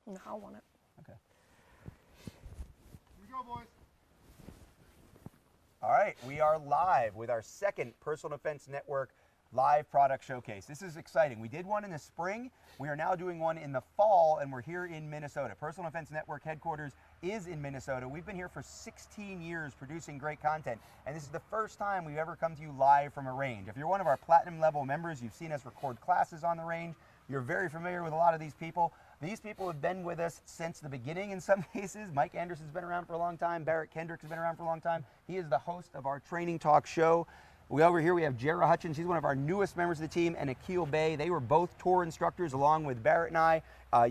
No, I want it. Okay. Here we go, boys. All right, we are live with our second Personal Defense Network live product showcase. This is exciting. We did one in the spring. We are now doing one in the fall, and we're here in Minnesota. Personal Defense Network headquarters is in Minnesota. We've been here for 16 years producing great content, and this is the first time we've ever come to you live from a range. If you're one of our platinum level members, you've seen us record classes on the range. You're very familiar with a lot of these people. These people have been with us since the beginning in some cases. Mike Anderson's been around for a long time. Barrett Kendricks has been around for a long time. He is the host of our Training Talk show. Over here we have Jara Hutchins. He's one of our newest members of the team, and Akil Bay. They were both tour instructors along with Barrett and I.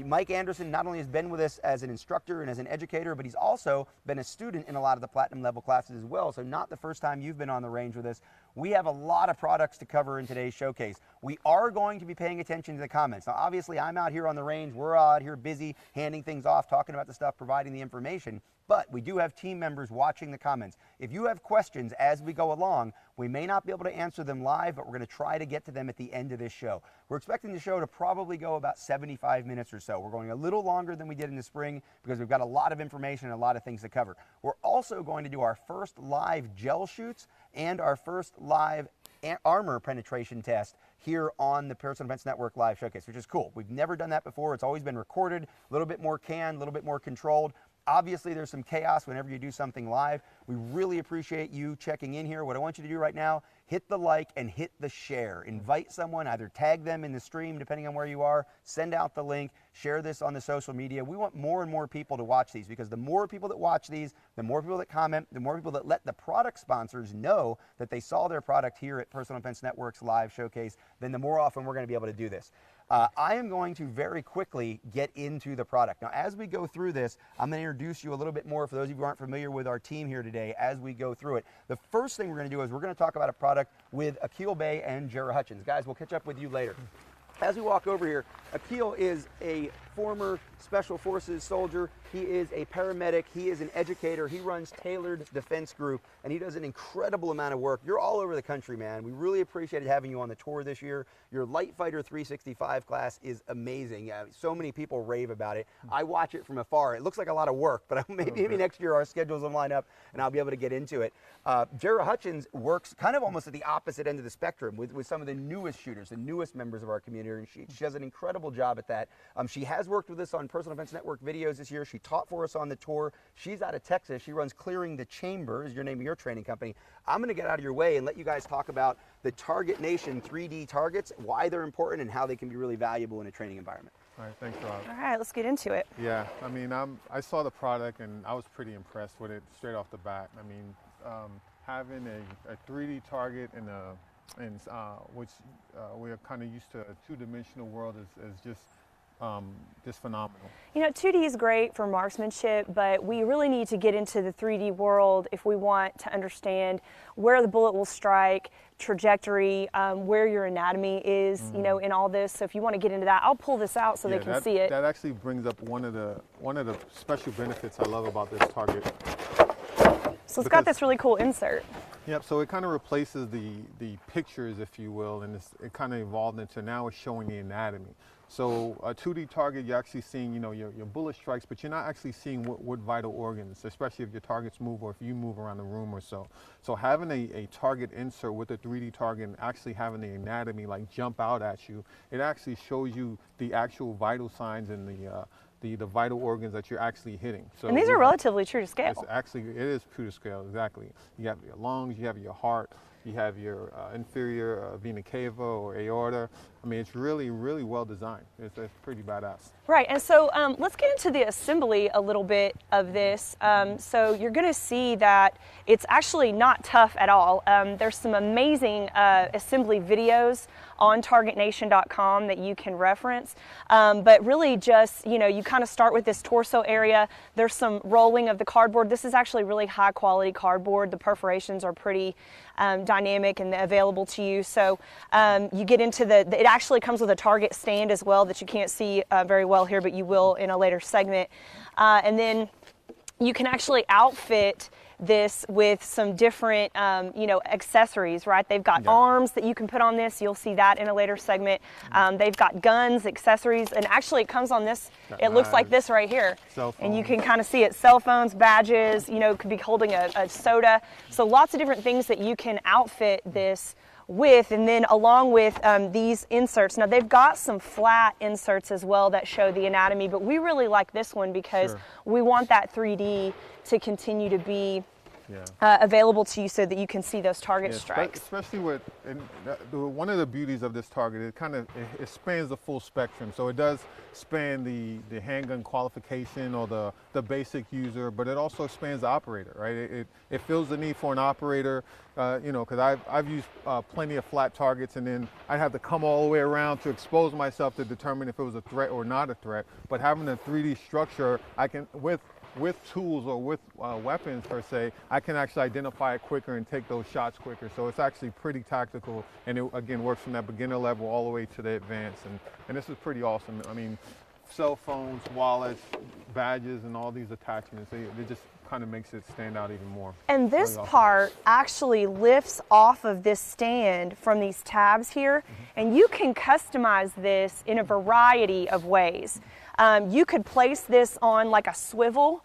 Mike Anderson not only has been with us as an instructor and as an educator, but he's also been a student in a lot of the platinum level classes as well. So not the first time you've been on the range with us. We have a lot of products to cover in today's showcase. We are going to be paying attention to the comments. Now obviously I'm out here on the range. We're out here busy handing things off, talking about the stuff, providing the information. But we do have team members watching the comments. If you have questions as we go along, we may not be able to answer them live, but we're going to try to get to them at the end of this show. We're expecting the show to probably go about 75 minutes or so. We're going a little longer than we did in the spring because we've got a lot of information and a lot of things to cover. We're also going to do our first live gel shoots and our first live armor penetration test here on the Personal Defense Network live showcase, which is cool. We've never done that before. It's always been recorded, a little bit more canned, a little bit more controlled. Obviously, there's some chaos whenever you do something live. We really appreciate you checking in here. What I want you to do right now, hit the like and hit the share. Invite someone, either tag them in the stream, depending on where you are, send out the link, share this on the social media. We want more and more people to watch these because the more people that watch these, the more people that comment, the more people that let the product sponsors know that they saw their product here at Personal Defense Network's live showcase, then the more often we're going to be able to do this. I am going to very quickly get into the product. Now, as we go through this, I'm going to introduce you a little bit more for those of you who aren't familiar with our team here today as we go through it. The first thing we're going to do is we're going to talk about a product with Akil Bay and Jara Hutchins. Guys, we'll catch up with you later. As we walk over here, Akil is a former Special Forces soldier. He is a paramedic. He is an educator. He runs Tailored Defense Group, and he does an incredible amount of work. You're all over the country, man. We really appreciated having you on the tour this year. Your Light Fighter 365 class is amazing. So many people rave about it. I watch it from afar. It looks like a lot of work, but maybe next year our schedules will line up and I'll be able to get into it. Jara Hutchins works kind of almost at the opposite end of the spectrum with some of the newest shooters, the newest members of our community, and she does an incredible job at that. She has worked with us on Personal Defense Network videos this year. She taught for us on the tour. She's out of Texas. She runs Clearing the Chamber, is your name of your training company. I'm going to get out of your way and let you guys talk about the Target Nation 3D targets, why they're important, and how they can be really valuable in a training environment. All right, thanks, Rob. All right, let's get into it. Yeah, I mean, I saw the product and I was pretty impressed with it straight off the bat. I mean, having a 3D target which we're kind of used to, a two-dimensional world is just phenomenal. You know, 2D is great for marksmanship, but we really need to get into the 3D world if we want to understand where the bullet will strike, trajectory, where your anatomy is, you know, in all this. So if you want to get into that, I'll pull this out so they can see it. That actually brings up one of the special benefits I love about this target. So it's got this really cool insert. Yep, so it kind of replaces the pictures, if you will, and it kind of evolved into now it's showing the anatomy. So a 2D target, you're actually seeing, you know, your bullet strikes, but you're not actually seeing what vital organs, especially if your targets move or if you move around the room or so. So having a target insert with a 3D target and actually having the anatomy like jump out at you, it actually shows you the actual vital signs and the vital organs that you're actually hitting. So and these are relatively true to scale. It is true to scale, exactly. You have your lungs, you have your heart, you have your inferior vena cava or aorta. I mean, it's really, really well designed. It's pretty badass. Right, and so let's get into the assembly a little bit of this. So you're going to see that it's actually not tough at all. There's some amazing assembly videos on targetnation.com that you can reference. But really just, you know, you kind of start with this torso area. There's some rolling of the cardboard. This is actually really high quality cardboard. The perforations are pretty dynamic and available to you. So you get into it actually comes with a target stand as well that you can't see very well here, but you will in a later segment. And then you can actually outfit this with some different, you know, accessories, right? They've got arms that you can put on this. You'll see that in a later segment. They've got guns, accessories, and actually it comes on this, it looks like this right here. And you can kind of see it, cell phones, badges, you know, could be holding a soda. So lots of different things that you can outfit this with, and then along with these inserts. Now they've got some flat inserts as well that show the anatomy, but we really like this one because we want that 3D to continue to be available to you so that you can see those target strikes. Especially with, one of the beauties of this target, it spans the full spectrum. So it does span the handgun qualification or the basic user, but it also spans the operator, right? It fills the need for an operator, you know, because I've used plenty of flat targets, and then I'd have to come all the way around to expose myself to determine if it was a threat or not a threat. But having a 3D structure, I can, with tools or with weapons per se, I can actually identify it quicker and take those shots quicker. So it's actually pretty tactical, and it again works from that beginner level all the way to the advanced. And this is pretty awesome. I mean, cell phones, wallets, badges, and all these attachments, they just kind of makes it stand out even more. And this part actually lifts off of this stand from these tabs here, and you can customize this in a variety of ways. You could place this on like a swivel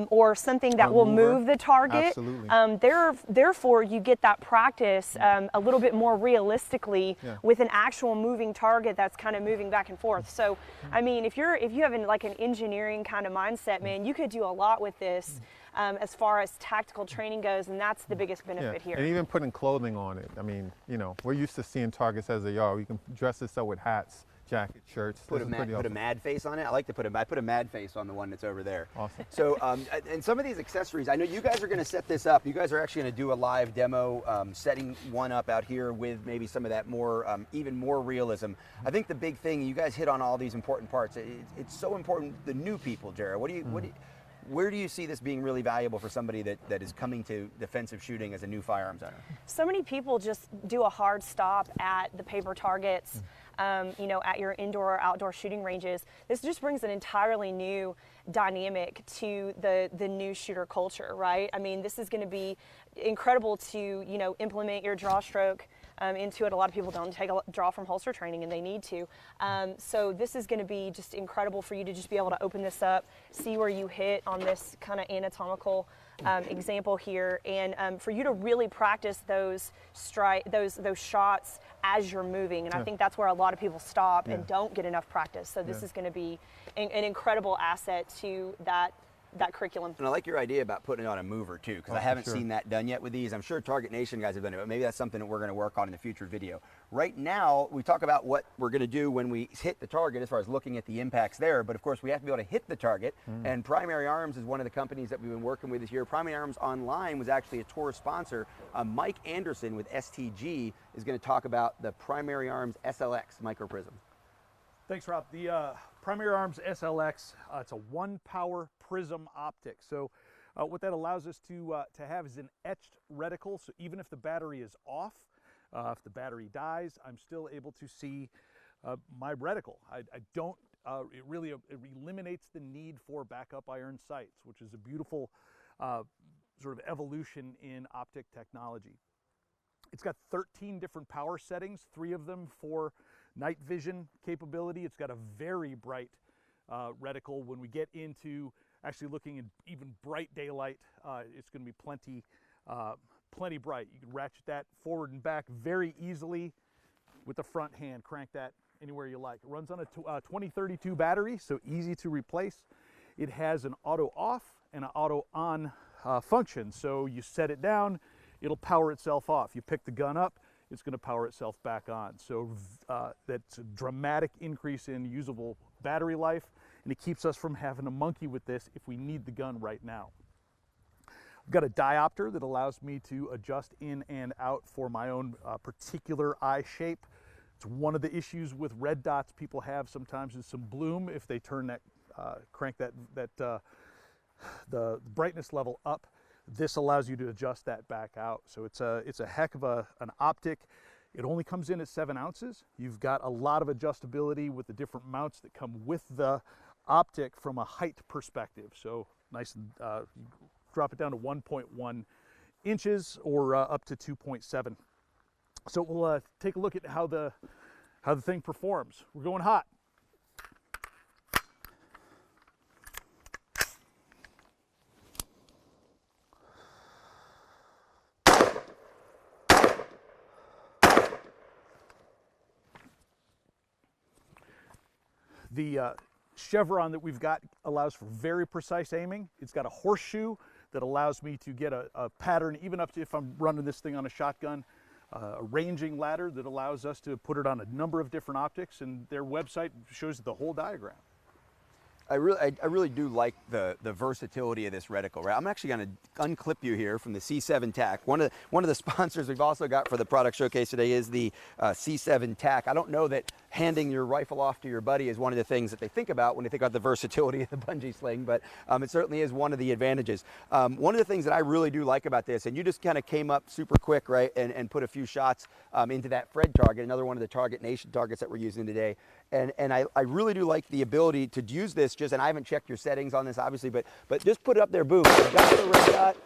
or something that will move the target. Absolutely. Therefore, you get that practice a little bit more realistically with an actual moving target that's kind of moving back and forth. So, I mean, if you have like an engineering kind of mindset, man, you could do a lot with this as far as tactical training goes, and that's the biggest benefit here. And even putting clothing on it. I mean, you know, we're used to seeing targets as they are. You can dress this up with hats, jacket, shirts. Put a mad face on it. I like to put a mad face on the one that's over there. Awesome. So, and some of these accessories, I know you guys are going to set this up. You guys are actually going to do a live demo, setting one up out here with maybe some of that more, even more realism. I think the big thing, you guys hit on all these important parts. It's so important. The new people, Jared. Where do you see this being really valuable for somebody that is coming to defensive shooting as a new firearms owner? So many people just do a hard stop at the paper targets. You know, at your indoor or outdoor shooting ranges. This just brings an entirely new dynamic to the new shooter culture, right? I mean, this is going to be incredible to, you know, implement your draw stroke into it. A lot of people don't take a draw from holster training, and they need to. So this is going to be just incredible for you to just be able to open this up, see where you hit on this kind of anatomical example here, and for you to really practice those shots as you're moving. And I think that's where a lot of people stop and don't get enough practice. So this is going to be an incredible asset to that curriculum. And I like your idea about putting it on a mover too, because I haven't seen that done yet with these. I'm sure Target Nation guys have done it, but maybe that's something that we're going to work on in the future video. Right now, we talk about what we're going to do when we hit the target as far as looking at the impacts there, but of course we have to be able to hit the target, and Primary Arms is one of the companies that we've been working with this year. Primary Arms Online was actually a tour sponsor. Mike Anderson with STG is going to talk about the Primary Arms SLX Microprism. Thanks, Rob. The Primary Arms SLX, it's a one-power prism optic. So what that allows us to have is an etched reticle. So even if the battery is off, if the battery dies, I'm still able to see my reticle. I don't, it really eliminates the need for backup iron sights, which is a beautiful sort of evolution in optic technology. It's got 13 different power settings, 3 of them for night vision capability. It's got a very bright reticle. When we get into actually looking in even bright daylight, it's going to be plenty bright. You can ratchet that forward and back very easily with the front hand. Crank that anywhere you like. It runs on a 2032 battery, so easy to replace. It has an auto off and an auto on function. So you set it down, it'll power itself off. You pick the gun up, it's going to power itself back on. So that's a dramatic increase in usable battery life, and it keeps us from having to monkey with this if we need the gun right now. I've got a diopter that allows me to adjust in and out for my own particular eye shape. It's one of the issues with red dots people have sometimes is some bloom if they turn that, crank the brightness level up. This allows you to adjust that back out. So it's a heck of an optic. It only comes in at 7 ounces. You've got a lot of adjustability with the different mounts that come with the optic from a height perspective. So nice and drop it down to 1.1 inches or up to 2.7. So we'll take a look at how the thing performs. We're going hot. The Chevron that we've got allows for very precise aiming. It's got a horseshoe that allows me to get a pattern, even up to if I'm running this thing on a shotgun, a ranging ladder that allows us to put it on a number of different optics, and their website shows the whole diagram. I really do like the versatility of this reticle, right? I'm actually going to unclip you here from the C7 TAC. One of the sponsors we've also got for the product showcase today is the C7 TAC. I don't know that handing your rifle off to your buddy is one of the things that they think about when they think about the versatility of the bungee sling, but it certainly is one of the advantages. One of the things that I really do like about this, and you just kind of came up super quick, right, and put a few shots into that Fred target, another one of the Target Nation targets that we're using today. And I really do like the ability to use this just, and I haven't checked your settings on this obviously, but just put it up there, boom, you got the red dot,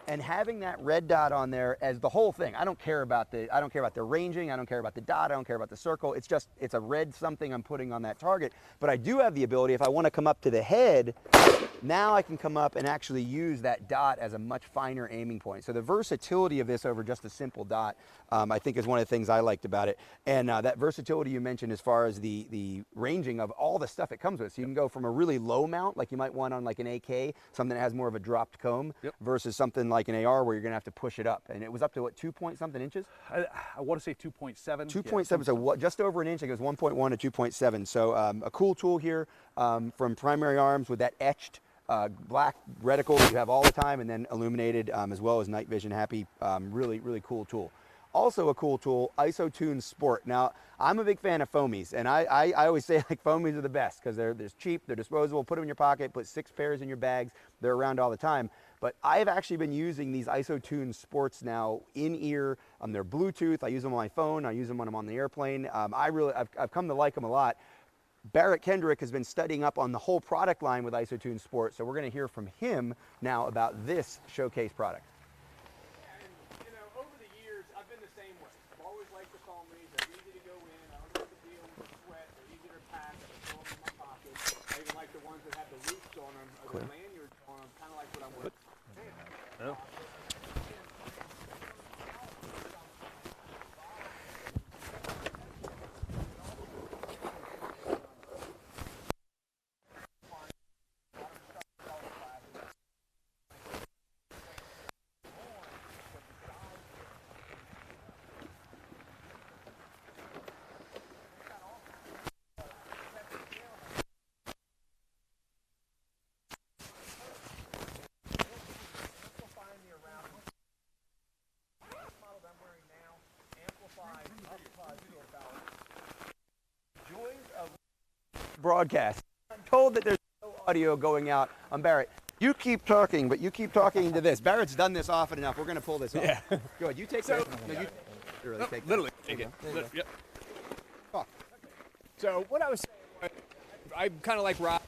and having that red dot on there as the whole thing. I don't care about the ranging, I don't care about the dot, I don't care about the circle. It's just, it's a red something I'm putting on that target. But I do have the ability, if I want to come up to the head, now I can come up and actually use that dot as a much finer aiming point. So the versatility of this over just a simple dot, I think is one of the things I liked about it. And that versatility you mentioned as far as the ranging of all the stuff it comes with. So you can go from a really low mount, like you might want on like an AK, something that has more of a dropped comb, versus something like an AR where you're going to have to push it up. And it was up to what, 2-point-something inches? I want to say 2.7. 2.7, so just over an inch. It goes 1.1 to 2.7. So a cool tool here from Primary Arms with that etched black reticle that you have all the time, and then illuminated as well as night vision happy. Really, really cool tool. Also a cool tool, ISO-Tune Sport. Now, I'm a big fan of foamies, and I always say like foamies are the best because they're cheap, they're disposable, put them in your pocket, put 6 pairs in your bags, they're around all the time. But I've actually been using these ISO-Tune Sports now in ear. They're Bluetooth, I use them on my phone, I use them when I'm on the airplane. I've come to like them a lot. Barrett Kendrick has been studying up on the whole product line with ISO-Tune Sport, so we're going to hear from him now about this showcase product. Oh. Broadcast. I'm told that there's no audio going out on Barrett. You keep talking, but you keep talking into this. Barrett's done this often enough. We're going to pull this off. Yeah. Go ahead. You take that. No, you really take literally take it. Yep. Oh. So what I was saying, I'm kind of like Rob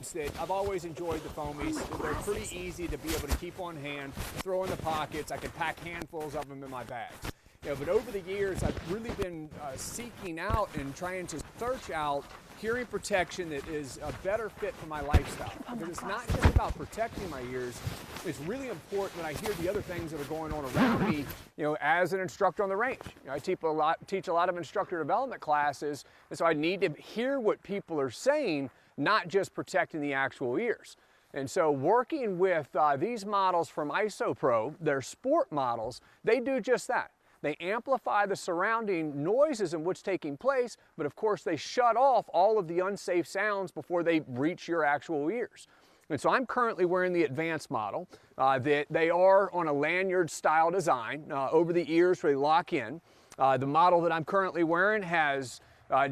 said, I've always enjoyed the foamies. They're pretty easy to be able to keep on hand, throw in the pockets. I can pack handfuls of them in my bags. You know, but over the years, I've really been seeking out and trying to search out hearing protection that is a better fit for my lifestyle. Because it's not just about protecting my ears. It's really important when I hear the other things that are going on around me, you know, as an instructor on the range. You know, I teach a lot of instructor development classes, and so I need to hear what people are saying, not just protecting the actual ears. And so working with these models from ISOPRO, they're sport models, they do just that. They amplify the surrounding noises in what's taking place, but of course they shut off all of the unsafe sounds before they reach your actual ears. And so I'm currently wearing the advanced model. That they are on a lanyard style design over the ears where they lock in. The model that I'm currently wearing has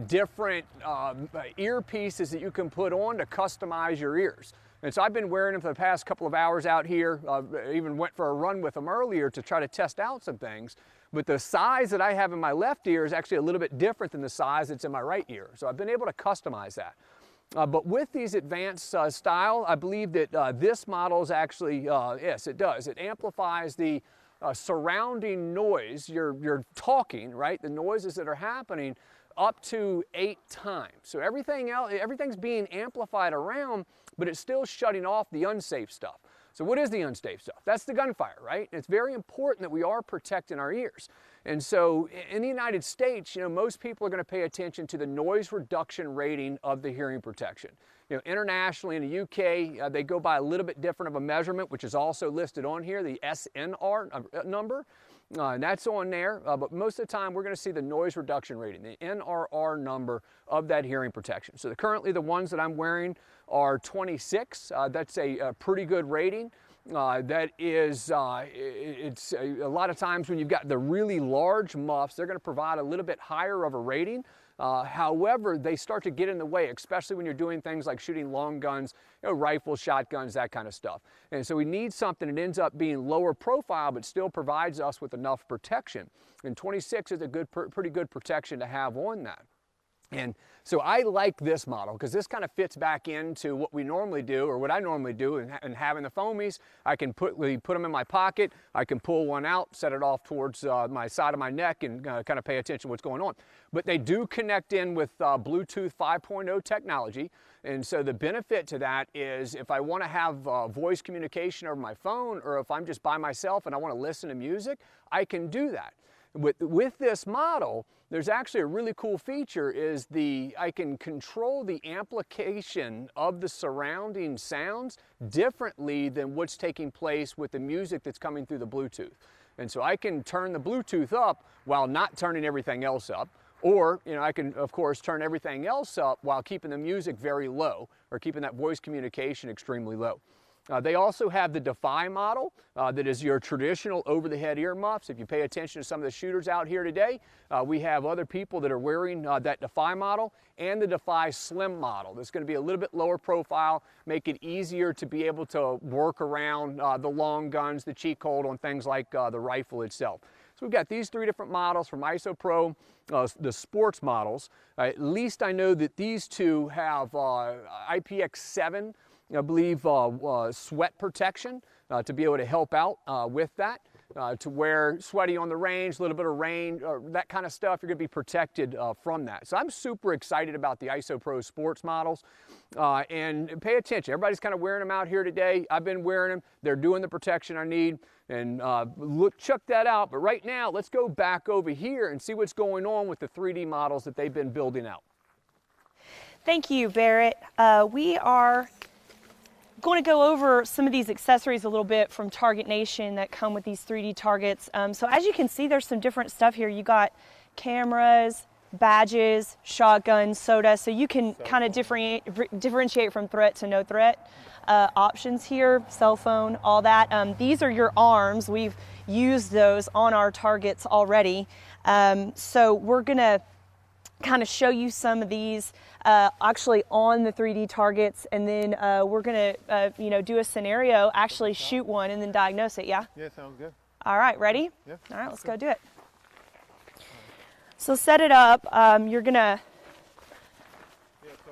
different earpieces that you can put on to customize your ears. And so I've been wearing them for the past couple of hours out here. Even went for a run with them earlier to try to test out some things. But the size that I have in my left ear is actually a little bit different than the size that's in my right ear. So I've been able to customize that. But with these advanced style, I believe that this model is actually, yes, it does. It amplifies the surrounding noise. You're talking, right? The noises that are happening up to 8 times. So everything's being amplified around, but it's still shutting off the unsafe stuff. So what is the unsafe stuff? That's the gunfire, right? It's very important that we are protecting our ears. And so in the United States, you know, most people are going to pay attention to the noise reduction rating of the hearing protection. You know, internationally in the UK, they go by a little bit different of a measurement, which is also listed on here, the SNR number. And that's on there, but most of the time we're going to see the noise reduction rating, the NRR number of that hearing protection. So currently the ones that I'm wearing are 26. That's a pretty good rating. That is, it's a lot of times when you've got the really large muffs, they're going to provide a little bit higher of a rating. However, they start to get in the way, especially when you're doing things like shooting long guns, you know, rifles, shotguns, that kind of stuff. And so we need something that ends up being lower profile, but still provides us with enough protection. And 26 is a pretty good protection to have on that. And so I like this model because this kind of fits back into what we normally do, or what I normally do, and having the foamies. I can put them in my pocket. I can pull one out, set it off towards my side of my neck, and kind of pay attention to what's going on. But they do connect in with Bluetooth 5.0 technology. And so the benefit to that is if I want to have voice communication over my phone, or if I'm just by myself and I want to listen to music, I can do that. With this model, there's actually a really cool feature is I can control the amplification of the surrounding sounds differently than what's taking place with the music that's coming through the Bluetooth. And so I can turn the Bluetooth up while not turning everything else up. Or, you know, I can, of course, turn everything else up while keeping the music very low, or keeping that voice communication extremely low. They also have the Defy model that is your traditional over-the-head earmuffs. If you pay attention to some of the shooters out here today, we have other people that are wearing that Defy model, and the Defy Slim model. That's going to be a little bit lower profile, make it easier to be able to work around the long guns, the cheek hold on things like the rifle itself. So we've got these 3 different models from ISOPRO, the sports models. At least I know that these 2 have IPX7, I believe, sweat protection to be able to help out with that. To wear sweaty on the range, a little bit of rain, that kind of stuff, you're going to be protected from that. So I'm super excited about the ISOPRO sports models. And pay attention, everybody's kind of wearing them out here today. I've been wearing them. They're doing the protection I need. And check that out. But right now, let's go back over here and see what's going on with the 3D models that they've been building out. Thank you, Barrett. We are going to go over some of these accessories a little bit from Target Nation that come with these 3D targets. So as you can see, there's some different stuff here. You got cameras, badges, shotguns, soda, so you can kind of differentiate from threat to no threat. Options here, cell phone, all that. These are your arms. We've used those on our targets already. So we're gonna kind of show you some of these actually on the 3D targets, and then we're gonna do a scenario, actually shoot one and then diagnose it. Yeah? Yeah, sounds good. All right, ready? Yeah. All right, let's go do it. So set it up. You're gonna. Yeah. So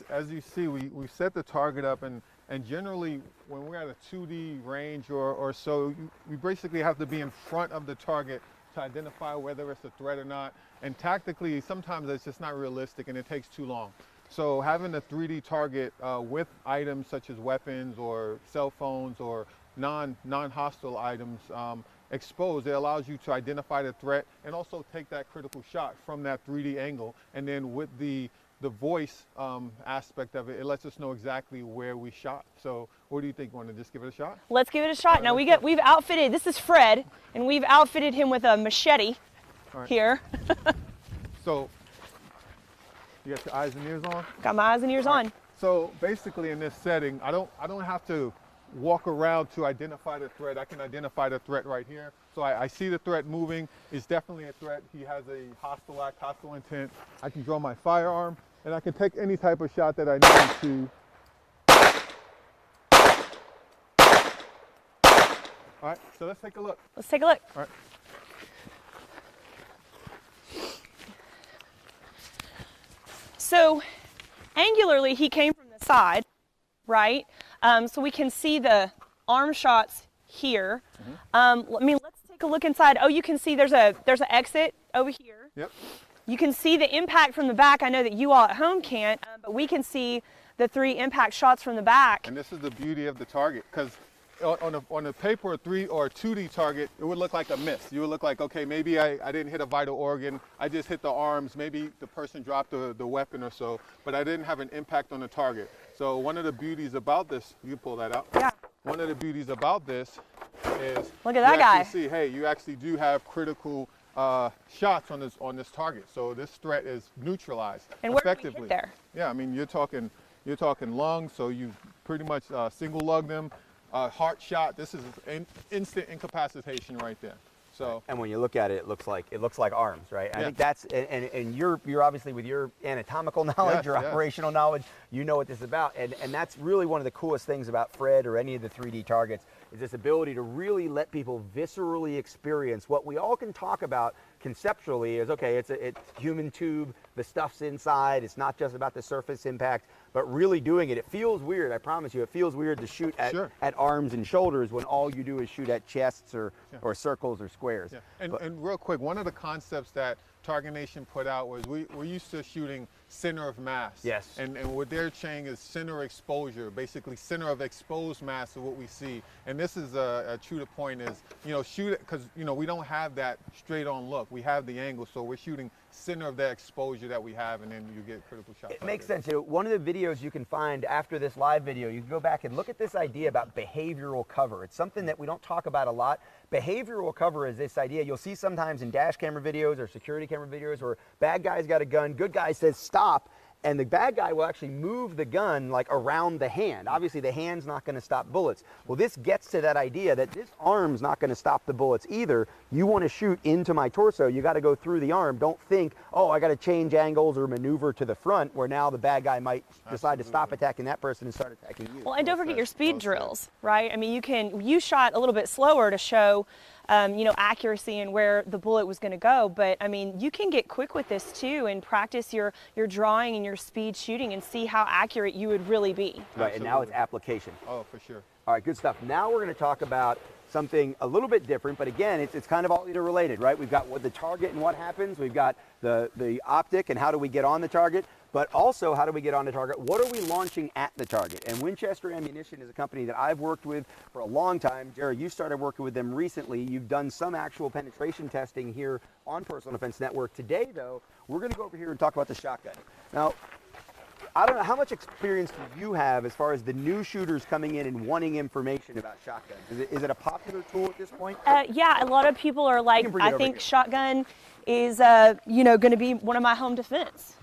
as you see, we set the target up, and generally when we're at a 2D range or so, we basically have to be in front of the target to identify whether it's a threat or not. And tactically, sometimes it's just not realistic and it takes too long. So having a 3D target with items such as weapons or cell phones or non-hostile items exposed, it allows you to identify the threat and also take that critical shot from that 3D angle. And then with the voice aspect of it, it lets us know exactly where we shot. So what do you think? Want to just give it a shot? Let's give it a shot. Now we've outfitted, this is Fred, and we've outfitted him with a machete here. So you got your eyes and ears on? Got my eyes and ears on. So basically in this setting, I don't have to walk around to identify the threat. I can identify the threat right here. So I see the threat moving. It's definitely a threat. He has a hostile act, hostile intent. I can draw my firearm and I can take any type of shot that I need to. All right, so let's take a look. Let's take a look. All right. So angularly, he came from the side, right? So we can see the arm shots here. I mean, let's take a look inside. Oh, you can see there's an exit over here. Yep. You can see the impact from the back. I know that you all at home can't, but we can see the 3 impact shots from the back. And this is the beauty of the target, because on a paper 3 or 2D target, it would look like a miss. You would look like, okay, maybe I didn't hit a vital organ, I just hit the arms, maybe the person dropped the weapon or so, but I didn't have an impact on the target. So one of the beauties about this, you can pull that out. Yeah. One of the beauties about this is, look at that guy. See, hey, you actually do have critical shots on this target. So this threat is neutralized and where effectively. did we hit there? Yeah, I mean, you're talking lungs, so you pretty much single lug them. Heart shot. This is instant incapacitation right there. So. And when you look at it, it looks like arms, right? Yeah. I think that's and you're obviously, with your anatomical knowledge, your operational knowledge, you know what this is about, and that's really one of the coolest things about Fred or any of the 3D targets, is this ability to really let people viscerally experience what we all can talk about conceptually is, okay, it's human tube, the stuff's inside, it's not just about the surface impact, but really doing it. It feels weird, I promise you, it feels weird to shoot at arms and shoulders when all you do is shoot at chests or circles or squares. Yeah. And real quick, one of the concepts that Target Nation put out was we're used to shooting center of mass. Yes. And what they're saying is center exposure, basically center of exposed mass of what we see. And this is a true to point is, shoot it, because, we don't have that straight on look. We have the angle, so we're shooting center of that exposure that we have, and then you get critical shots. It makes sense. One of the videos you can find after this live video, you can go back and look at this idea about behavioral cover. It's something that we don't talk about a lot. Behavioral cover is this idea you'll see sometimes in dash camera videos or security camera videos where bad guy's got a gun, good guy says stop, and the bad guy will actually move the gun like around the hand. Obviously the hand's not going to stop bullets. Well, this gets to that idea that this arm's not going to stop the bullets either. You want to shoot into my torso, you got to go through the arm. Don't think, oh, I got to change angles or maneuver to the front, where now the bad guy might decide to stop attacking that person and start attacking you. Well, and don't forget your speed drills, right? I mean, you shot a little bit slower to show accuracy and where the bullet was going to go. But I mean, you can get quick with this too and practice your drawing and your speed shooting and see how accurate you would really be. Right, and now it's application. Oh, for sure. All right, good stuff. Now we're going to talk about something a little bit different, but again, it's kind of all interrelated, right? We've got what the target and what happens. We've got the optic and how do we get on the target, but also how do we get on the target? What are we launching at the target? And Winchester Ammunition is a company that I've worked with for a long time. Jared, you started working with them recently. You've done some actual penetration testing here on Personal Defense Network. Today, though, we're going to go over here and talk about the shotgun. Now, I don't know, how much experience do you have as far as the new shooters coming in and wanting information about shotguns? Is it a popular tool at this point? Yeah, a lot of people are like, I think shotgun is, going to be one of my home defense,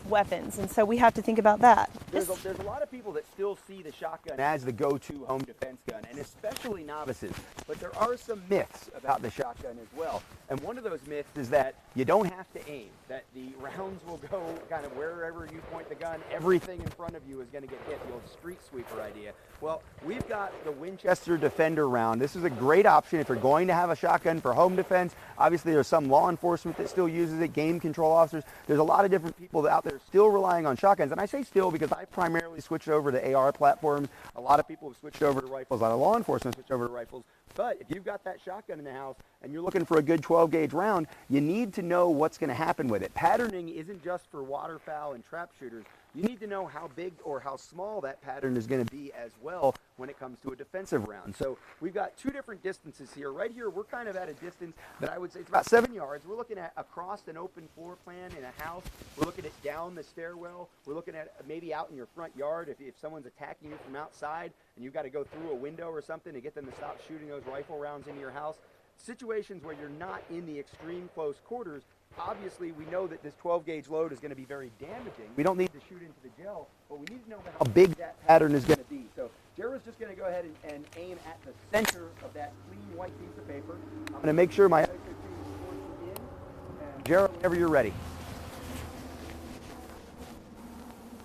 weapons, and so we have to think about that. There's a lot of people that still see the shotgun as the go-to home defense gun, and especially novices, but there are some myths about the shotgun as well. And one of those myths is that you don't have to aim, that the rounds will go kind of wherever you point the gun, everything in front of you is going to get hit, the old street sweeper idea. Well, we've got the Winchester Defender round. This is a great option if you're going to have a shotgun for home defense. Obviously, there's some law enforcement that still uses it, game control officers. There's a lot of different people out there still relying on shotguns. And I say still because I primarily switched over to AR platforms. A lot of people have switched over to rifles. A lot of law enforcement switched over to rifles. But if you've got that shotgun in the house and you're looking for a good 12-gauge round, you need to know what's going to happen with it. Patterning isn't just for waterfowl and trap shooters. You need to know how big or how small that pattern is going to be as well when it comes to a defensive round. So we've got two different distances here. Right here, we're kind of at a distance that I would say it's about 7 yards. We're looking at across an open floor plan in a house. We're looking at down the stairwell. We're looking at maybe out in your front yard if someone's attacking you from outside and you've got to go through a window or something to get them to stop shooting those rifle rounds into your house. Situations where you're not in the extreme close quarters, obviously we know that this 12-gauge load is going to be very damaging. We don't need to shoot into the gel, but we need to know how big that pattern is going to be. So Jared's just going to go ahead and aim at the center of that clean white piece of paper. I'm going to make sure my other two is in. And Jared, whenever you're ready.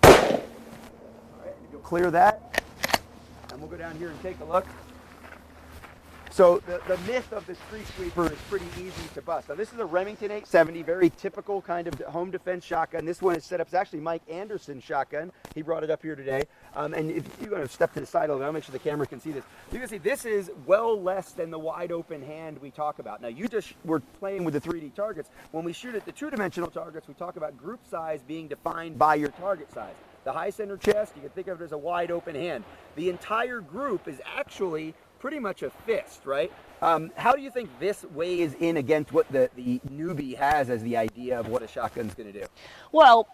All right, if you'll clear that, and we'll go down here and take a look. So the myth of the street sweeper is pretty easy to bust. Now this is a Remington 870, very typical kind of home defense shotgun. This one is set up, it's actually Mike Anderson's shotgun. He brought it up here today. And if you're going to step to the side a little bit, I'll make sure the camera can see this. You can see this is well less than the wide open hand we talk about. Now you just were playing with the 3D targets. When we shoot at the two-dimensional targets, we talk about group size being defined by your target size. The high center chest, you can think of it as a wide open hand. The entire group is actually pretty much a fist, right? How do you think this weighs in against what the newbie has as the idea of what a shotgun's going to do? Well,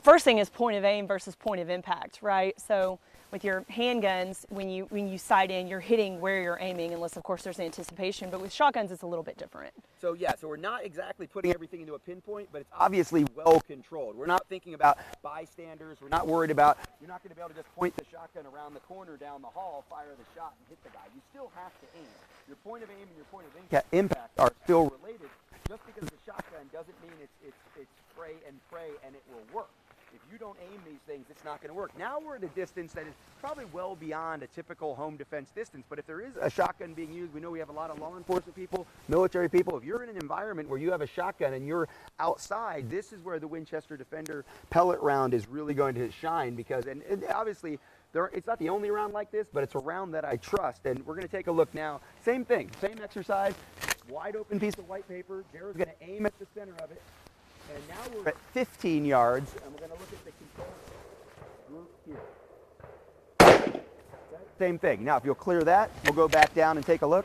first thing is point of aim versus point of impact, right? So with your handguns, when you sight in, you're hitting where you're aiming, unless of course there's anticipation. But with shotguns, it's a little bit different. So yeah, so we're not exactly putting everything into a pinpoint, but it's obviously well controlled. We're not thinking about bystanders. We're not worried about, you're not going to be able to just point the shotgun around the corner down the hall, fire the shot, and hit the guy. You still have to aim. Your point of aim and your point of impact are still related. Just because the shotgun doesn't mean it's spray and pray and it will work. If you don't aim these things, it's not going to work. Now we're at a distance that is probably well beyond a typical home defense distance, but if there is a shotgun being used, we know we have a lot of law enforcement people, military people. If you're in an environment where you have a shotgun and you're outside, this is where the Winchester Defender pellet round is really going to shine, because, and obviously, it's not the only round like this, but it's a round that I trust, and we're going to take a look now. Same thing, same exercise, wide open piece of white paper. Jared's going to aim at the center of it. And now we're at 15 yards, and we're going to look at the control group here. Same thing. Now, if you'll clear that, we'll go back down and take a look.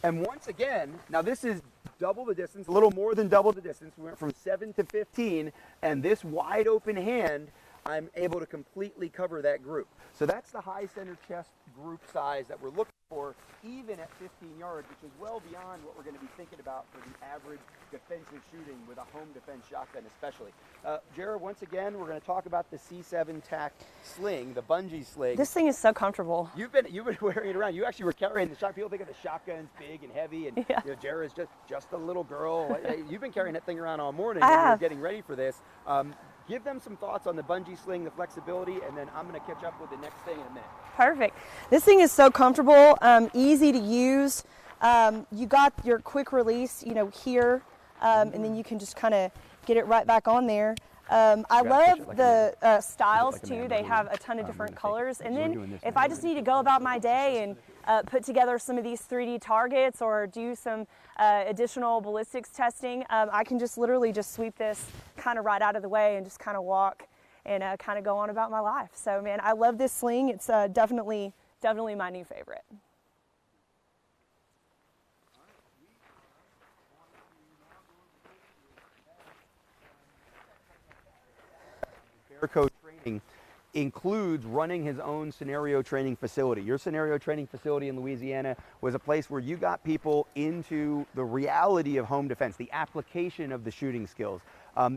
And once again, now this is double the distance, a little more than double the distance. We went from 7 to 15, and this wide open hand, I'm able to completely cover that group. So that's the high center chest group size that we're looking for, even at 15 yards, which is well beyond what we're going to be thinking about for the average defensive shooting with a home defense shotgun especially. Jared, once again, we're going to talk about the C7 TAC sling, the bungee sling. This thing is so comfortable. You've been wearing it around. You actually were carrying the shotgun. People think of the shotguns big and heavy, and yeah. You know, Jared's just a little girl. You've been carrying that thing around all morning when you were getting ready for this. Give them some thoughts on the bungee sling, the flexibility, and then I'm going to catch up with the next thing in a minute. Perfect. This thing is so comfortable, easy to use. You got your quick release, here, and then you can just kind of get it right back on there. I love the styles too. They have a ton of different colors. And then if I just need to go about my day and put together some of these 3D targets or do some additional ballistics testing, I can just literally just sweep this kind of right out of the way and just kind of walk and kind of go on about my life. So man, I love this sling. It's definitely my new favorite. Code training includes running his own scenario training facility. Your scenario training facility in Louisiana was a place where you got people into the reality of home defense, the application of the shooting skills.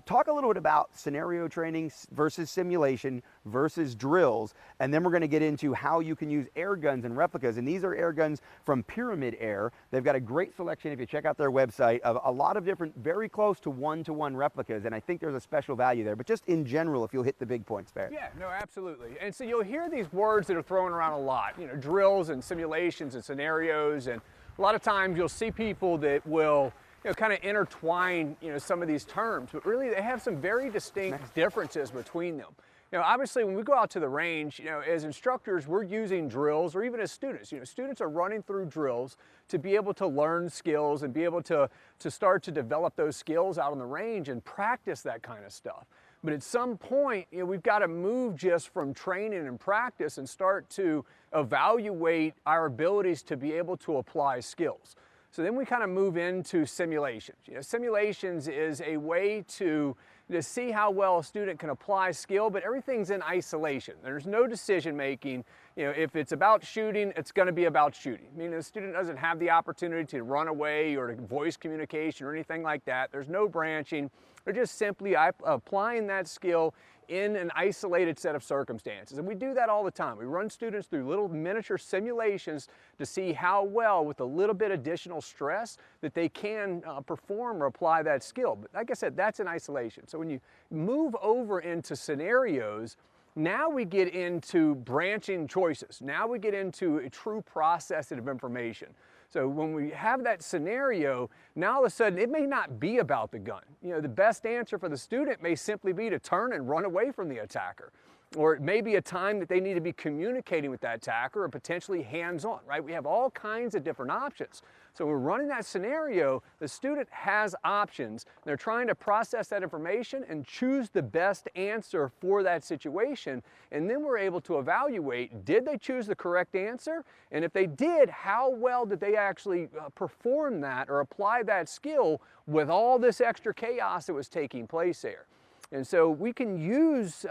Talk a little bit about scenario training versus simulation versus drills, and then we're going to get into how you can use air guns and replicas. And these are air guns from Pyramyd Air. They've got a great selection, if you check out their website, of a lot of different, very close to one-to-one replicas, and I think there's a special value there. But just in general, if you'll hit the big points, Barry. Yeah, no, absolutely. And so you'll hear these words that are thrown around a lot, drills and simulations and scenarios, and a lot of times you'll see people that will kind of intertwine, some of these terms, but really they have some very distinct differences between them. Obviously when we go out to the range, as instructors, we're using drills, or even as students, students are running through drills to be able to learn skills and be able to start to develop those skills out on the range and practice that kind of stuff. But at some point, we've got to move just from training and practice and start to evaluate our abilities to be able to apply skills. So then we kind of move into simulations. Simulations is a way to see how well a student can apply skill, but everything's in isolation. There's no decision making. You know, if it's about shooting, it's going to be about shooting. I mean, the student doesn't have the opportunity to run away or to voice communication or anything like that. There's no branching. They're just simply applying that skill in an isolated set of circumstances. And we do that all the time. We run students through little miniature simulations to see how well, with a little bit additional stress, that they can perform or apply that skill. But like I said, that's in isolation. So when you move over into scenarios, now we get into branching choices. Now we get into a true processing of information. So when we have that scenario, now all of a sudden it may not be about the gun. You know, the best answer for the student may simply be to turn and run away from the attacker. Or it may be a time that they need to be communicating with that attacker or potentially hands-on, right? We have all kinds of different options. So when we're running that scenario, the student has options. They're trying to process that information and choose the best answer for that situation. And then we're able to evaluate, did they choose the correct answer? And if they did, how well did they actually perform that or apply that skill with all this extra chaos that was taking place there? And so we can use,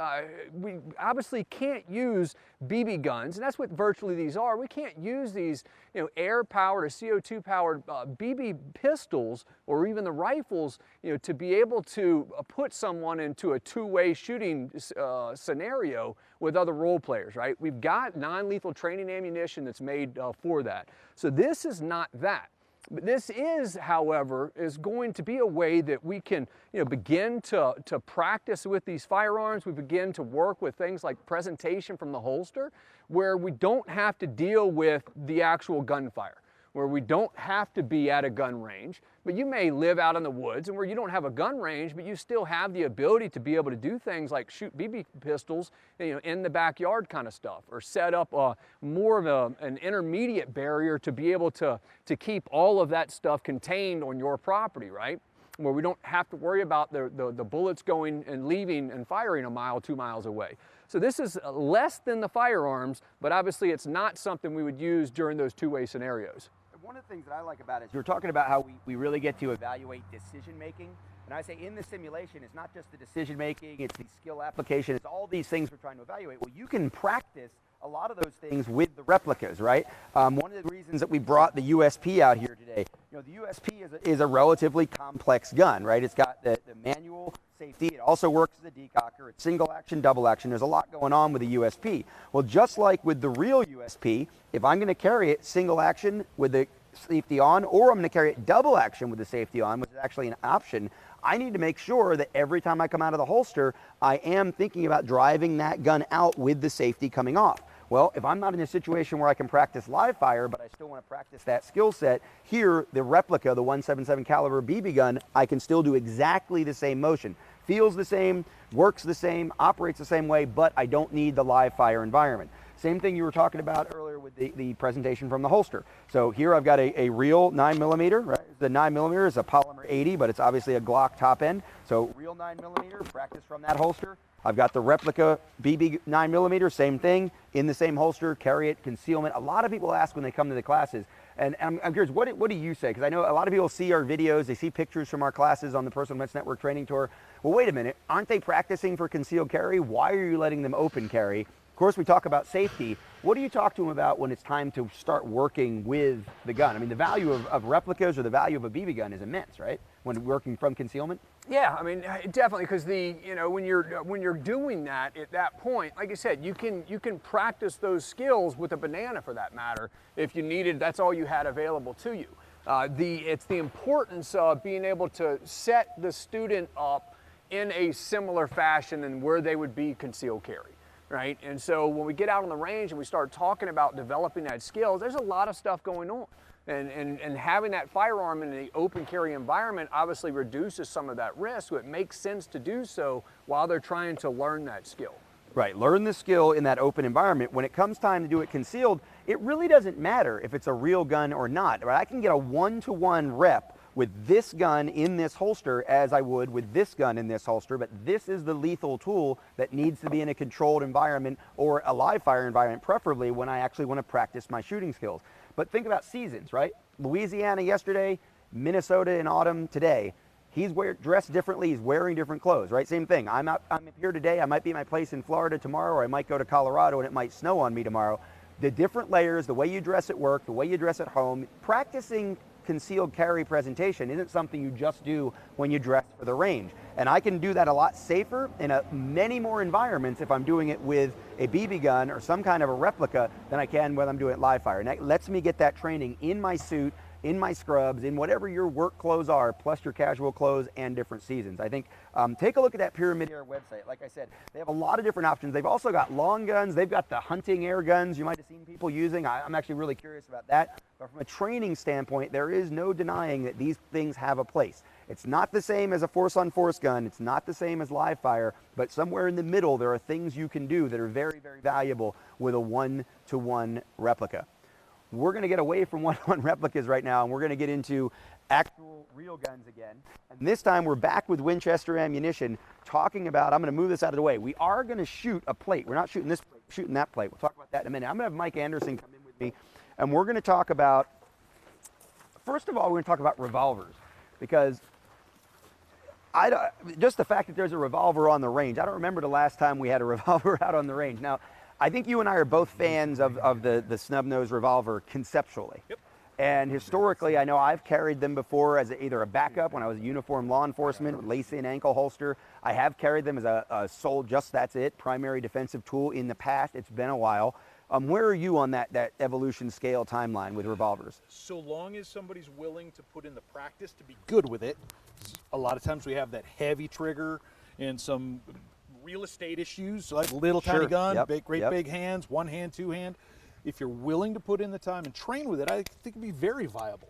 we obviously can't use BB guns, and that's what virtually these are. We can't use these, you know, air-powered or CO2-powered BB pistols or even the rifles, you know, to be able to put someone into a two-way shooting scenario with other role players, right? We've got non-lethal training ammunition that's made for that. So this is not that. But this is, however, is going to be a way that we can, you know, begin to practice with these firearms. We begin to work with things like presentation from the holster, where we don't have to deal with the actual gunfire, where we don't have to be at a gun range. But you may live out in the woods and where you don't have a gun range, but you still have the ability to be able to do things like shoot BB pistols, you know, in the backyard kind of stuff, or set up more of an intermediate barrier to be able to keep all of that stuff contained on your property, right? Where we don't have to worry about the bullets going and leaving and firing a mile, 2 miles away. So this is less than the firearms, but obviously it's not something we would use during those two-way scenarios. One of the things that I like about it is you're talking about how we really get to evaluate decision making. And I say in the simulation, it's not just the decision making, it's the skill application, it's all these things we're trying to evaluate. Well, you can practice a lot of those things with the replicas, right? One of the reasons that we brought the USP out here today, you know, the USP is a relatively complex gun, right? It's got the manual safety. It also works as a decocker. It's single action, double action. There's a lot going on with the USP. Well, just like with the real USP, if I'm going to carry it single action with the safety on, or I'm going to carry it double action with the safety on, which is actually an option, I need to make sure that every time I come out of the holster, I am thinking about driving that gun out with the safety coming off. Well, if I'm not in a situation where I can practice live fire, but I still want to practice that skill set, here, the replica, the .177 caliber BB gun, I can still do exactly the same motion. Feels the same, works the same, operates the same way, but I don't need the live fire environment. Same thing you were talking about earlier with the presentation from the holster. So here I've got a real 9mm, right? The 9mm is a polymer 80, but it's obviously a Glock top end. So real 9mm, practice from that holster. I've got the replica BB 9mm, same thing, in the same holster, carry it, concealment. A lot of people ask when they come to the classes, and I'm curious, what do you say? Because I know a lot of people see our videos, they see pictures from our classes on the Personal Defense Network training tour. Well, wait a minute, aren't they practicing for concealed carry? Why are you letting them open carry? Of course, we talk about safety. What do you talk to them about when it's time to start working with the gun? I mean, the value of replicas or the value of a BB gun is immense, right? When working from concealment? Yeah, I mean, definitely, because when you're doing that at that point, like I said, you can practice those skills with a banana, for that matter, if you needed. That's all you had available to you. It's the importance of being able to set the student up in a similar fashion than where they would be concealed carry. Right? And so when we get out on the range and we start talking about developing that skill, there's a lot of stuff going on. And having that firearm in the open carry environment obviously reduces some of that risk, so it makes sense to do so while they're trying to learn that skill. Right, learn the skill in that open environment. When it comes time to do it concealed, it really doesn't matter if it's a real gun or not. Right? I can get a one-to-one rep with this gun in this holster as I would with this gun in this holster, but this is the lethal tool that needs to be in a controlled environment or a live fire environment, preferably when I actually want to practice my shooting skills. But think about seasons, right? Louisiana yesterday, Minnesota in autumn today. He's dressed differently, he's wearing different clothes, right? Same thing. I'm up here today, I might be at my place in Florida tomorrow, or I might go to Colorado and it might snow on me tomorrow. the different layers, the way you dress at work, the way you dress at home, practicing concealed carry presentation isn't something you just do when you dress for the range. And I can do that a lot safer in many more environments if I'm doing it with a BB gun or some kind of a replica than I can when I'm doing it live fire. And that lets me get that training in my suit, in my scrubs, in whatever your work clothes are, plus your casual clothes and different seasons. I think take a look at that Pyramyd Air website. Like I said, they have a lot of different options. They've also got long guns. They've got the hunting air guns you might have seen people using. I'm actually really curious about that. But from a training standpoint, there is no denying that these things have a place. It's not the same as a force-on-force gun. It's not the same as live fire, but somewhere in the middle, there are things you can do that are very, very valuable with a one-to-one replica. We're going to get away from one-to-one replicas right now, and we're going to get into actual real guns again. And this time, we're back with Winchester Ammunition, talking about, I'm going to move this out of the way. We are going to shoot a plate. We're not shooting this plate, we're shooting that plate. We'll talk about that in a minute. I'm going to have Mike Anderson come in with me, and we're going to talk about, first of all, we're going to talk about revolvers, because just the fact that there's a revolver on the range, I don't remember the last time we had a revolver out on the range. Now, I think you and I are both fans of the snub-nose revolver conceptually. Yep. And historically, I know I've carried them before as either a backup when I was a uniformed law enforcement, lace-in ankle holster. I have carried them as a sole, just that's it, primary defensive tool in the past. It's been a while. Where are you on that evolution scale timeline with revolvers? So long as somebody's willing to put in the practice to be good with it. A lot of times we have that heavy trigger and some real estate issues, like little tiny gun, great big hands, one hand, two hand. If you're willing to put in the time and train with it, I think it'd be very viable.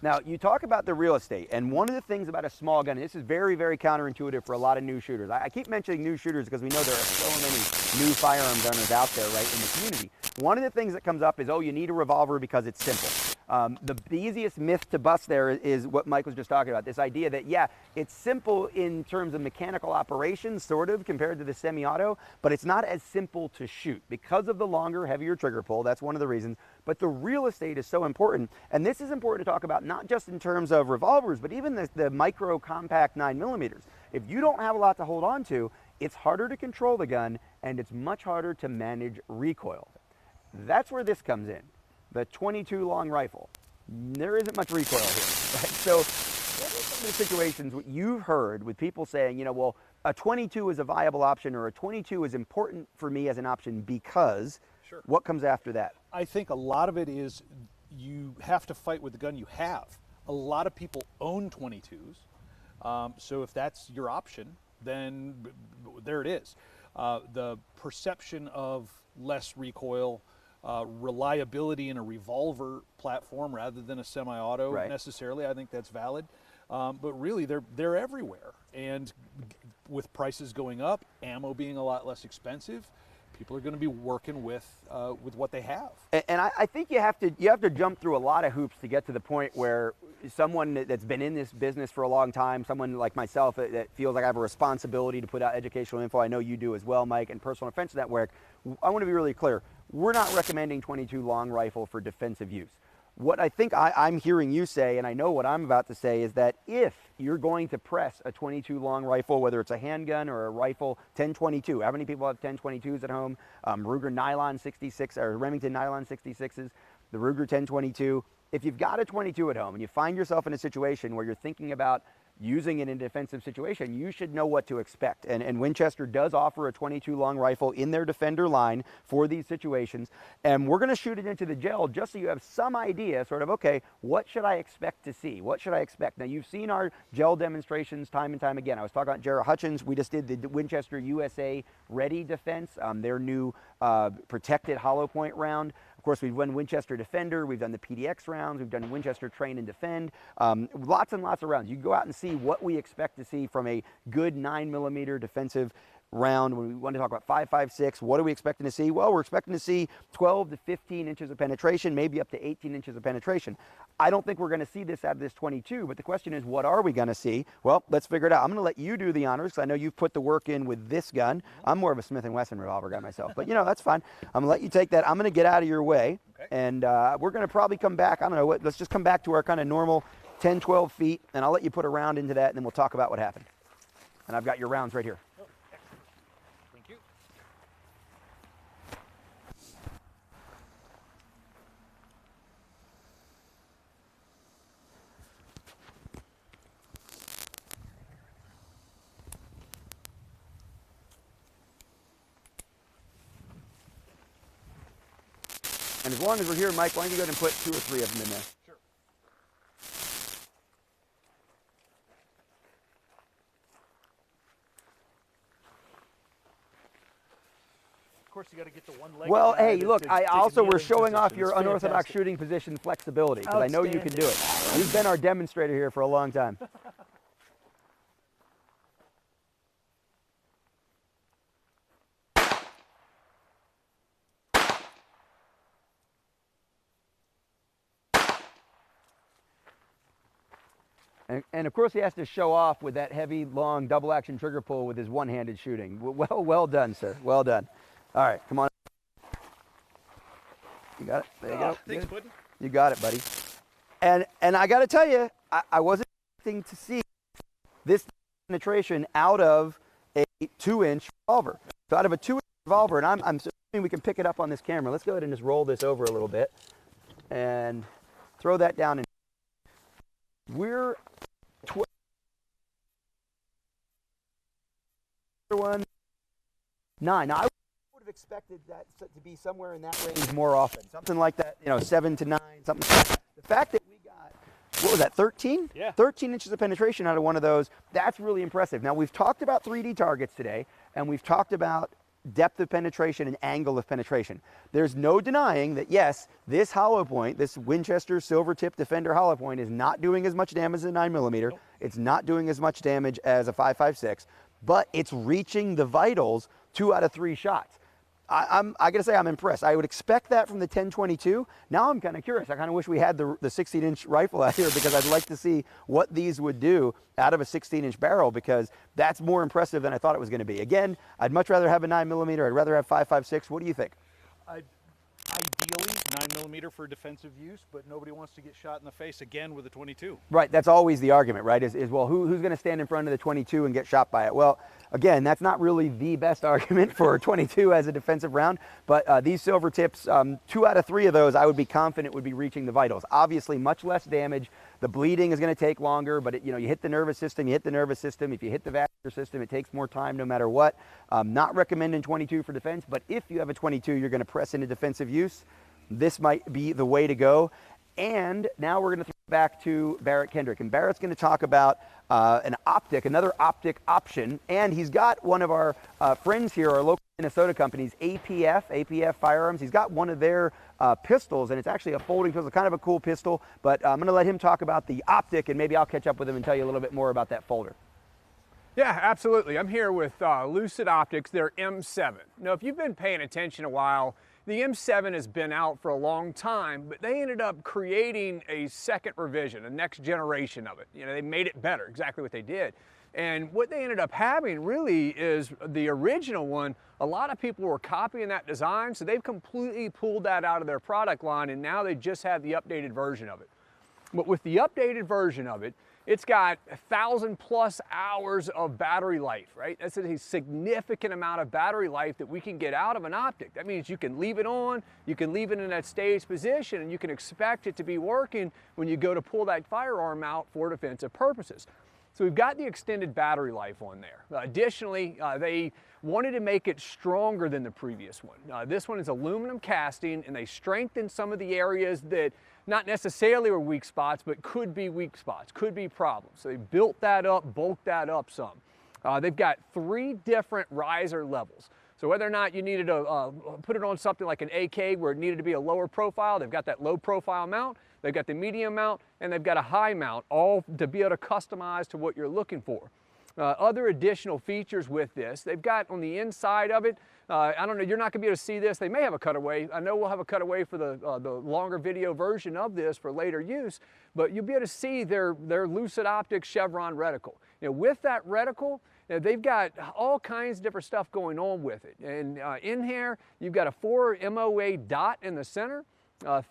Now, you talk about the real estate, and one of the things about a small gun, and this is very, very counterintuitive for a lot of new shooters. I keep mentioning new shooters because we know there are so many new firearms owners out there, right, in the community. One of the things that comes up is, oh, you need a revolver because it's simple. The easiest myth to bust there is what Mike was just talking about, this idea that, yeah, it's simple in terms of mechanical operations, sort of, compared to the semi-auto, but it's not as simple to shoot because of the longer, heavier trigger pull. That's one of the reasons. But the real estate is so important, and this is important to talk about not just in terms of revolvers, but even the micro compact 9mm. If you don't have a lot to hold on to, it's harder to control the gun, and it's much harder to manage recoil. That's where this comes in. The 22 long rifle. There isn't much recoil here, right? So what are some of the situations what you've heard with people saying, you know, well, a 22 is a viable option, or a 22 is important for me as an option because, Sure. What comes after that? I think a lot of it is you have to fight with the gun you have. A lot of people own 22s, so if that's your option, then there it is. The perception of less recoil, reliability in a revolver platform rather than a semi-auto necessarily, I think that's valid. But really, they're everywhere. And with prices going up, ammo being a lot less expensive, people are going to be working with what they have. And I think you have to jump through a lot of hoops to get to the point where someone that's been in this business for a long time, someone like myself that feels like I have a responsibility to put out educational info, I know you do as well, Mike, and Personal Defense Network, I want to be really clear. We're not recommending 22 long rifle for defensive use. What I think I'm hearing you say, and I know what I'm about to say, is that if you're going to press a 22 long rifle, whether it's a handgun or a rifle, 10-22. How many people have 10-22s at home? Ruger Nylon 66 or Remington Nylon 66s, the Ruger 10-22. If you've got a 22 at home and you find yourself in a situation where you're thinking about using it in a defensive situation, you should know what to expect. And Winchester does offer a 22 long rifle in their Defender line for these situations. And we're going to shoot it into the gel just so you have some idea, sort of, okay, what should I expect to see? What should I expect? Now, you've seen our gel demonstrations time and time again. I was talking about Jarrett Hutchins. We just did the Winchester USA Ready Defense, their new protected hollow point round. Of course, we've done Winchester Defender, we've done the PDX rounds, we've done Winchester Train and Defend, lots and lots of rounds. You can go out and see what we expect to see from a good 9mm defensive round. When we want to talk about 5.56, what are we expecting to see? Well, we're expecting to see 12 to 15 inches of penetration, maybe up to 18 inches of penetration. I don't think we're going to see this out of this 22, but the question is, what are we going to see? Well, let's figure it out. I'm going to let you do the honors, because I know you've put the work in with this gun. I'm more of a Smith & Wesson revolver guy myself, but you know, that's fine. I'm going to let you take that. I'm going to get out of your way, and we're going to probably come back, I don't know, let's just come back to our kind of normal 10, 12 feet, and I'll let you put a round into that, and then we'll talk about what happened. And I've got your rounds right here. And as long as we're here, Mike, why don't you go ahead and put 2 or 3 of them in there? Sure. Of course, you got to get the one leg. Well, hey, look, I also we're showing off your unorthodox shooting position flexibility, because I know you can do it. You've been our demonstrator here for a long time. And of course he has to show off with that heavy, long, double action trigger pull with his one-handed shooting. Well done, sir. Well done. All right, come on. You got it? There you go. Thanks, buddy. You got it, buddy. And I got to tell you, I wasn't expecting to see this penetration out of a 2-inch revolver. So out of a 2-inch revolver, and I'm assuming we can pick it up on this camera. Let's go ahead and just roll this over a little bit and throw that down. We're 9. Now, I would have expected that to be somewhere in that range more often. Something like that, 7 to 9, something like that. The fact that we got, what was that, 13? Yeah. 13 inches of penetration out of one of those, that's really impressive. Now, we've talked about 3D targets today, and we've talked about depth of penetration and angle of penetration. There's no denying that, yes, this hollow point, this Winchester Silver Tip Defender hollow point is not doing as much damage as a 9mm. Nope. It's not doing as much damage as a 5.56, but it's reaching the vitals 2 out of 3 shots. I gotta say, I'm impressed. I would expect that from the 10-22. Now I'm kind of curious. I kind of wish we had the 16-inch rifle out here, because I'd like to see what these would do out of a 16-inch barrel, because that's more impressive than I thought it was going to be. Again, I'd much rather have a 9mm. I'd rather have 5.56. What do you think? Ideally, 9mm for defensive use, but nobody wants to get shot in the face again with a 22. Right, that's always the argument, right? Is well, who's going to stand in front of the 22 and get shot by it? Well, again, that's not really the best argument for a 22 as a defensive round, but these silver tips, 2 out of 3 of those, I would be confident would be reaching the vitals. Obviously, much less damage. The bleeding is going to take longer, but you hit the nervous system, you hit the nervous system. If you hit the vascular system, it takes more time no matter what. Not recommending 22 for defense, but if you have a 22, you're going to press into defensive use, this might be the way to go. And now we're going to throw it back to Barrett Kendrick. And Barrett's going to talk about an optic, another optic option. And he's got one of our friends here, our local Minnesota companies, APF Firearms. He's got one of their pistols, and it's actually a folding pistol, kind of a cool pistol. But I'm going to let him talk about the optic, and maybe I'll catch up with him and tell you a little bit more about that folder. Yeah, absolutely. I'm here with Lucid Optics, their M7. Now, if you've been paying attention a while, the M7 has been out for a long time, but they ended up creating a second revision, a next generation of it. They made it better, exactly what they did. And what they ended up having really is the original one. A lot of people were copying that design, so they've completely pulled that out of their product line, and now they just have the updated version of it. But with the updated version of it, it's got 1,000+ hours of battery life, right? That's a significant amount of battery life that we can get out of an optic. That means you can leave it on, you can leave it in that staged position, and you can expect it to be working when you go to pull that firearm out for defensive purposes. So we've got the extended battery life on there. Additionally, they wanted to make it stronger than the previous one. This one is aluminum casting, and they strengthened some of the areas that not necessarily were weak spots, but could be weak spots, could be problems. So they built that up, bulked that up some. They've got 3 different riser levels. So whether or not you needed to put it on something like an AK where it needed to be a lower profile, they've got that low profile mount, they've got the medium mount, and they've got a high mount, all to be able to customize to what you're looking for. Other additional features with this, they've got on the inside of it, I don't know, you're not going to be able to see this. They may have a cutaway. I know we'll have a cutaway for the longer video version of this for later use, but you'll be able to see their Lucid Optics Chevron reticle. With that reticle, they've got all kinds of different stuff going on with it. And in here, you've got a 4 MOA dot in the center,